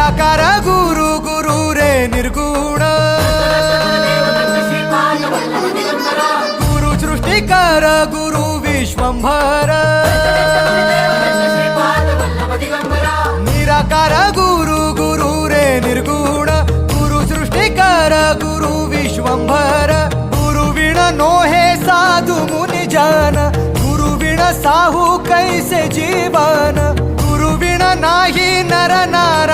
निराकार गुरु गुरु रे निर्गुण गुरु सृष्टिकर गुरु विश्वंभर निराकार गुरु गुरु रे निर्गुण गुरु सृष्टिकर गुरु विश्वंभर गुरु विण नोहे साधु मुनि जन गुरु विण साहू कैसे जीवन गुरु विण नाही नर नारायण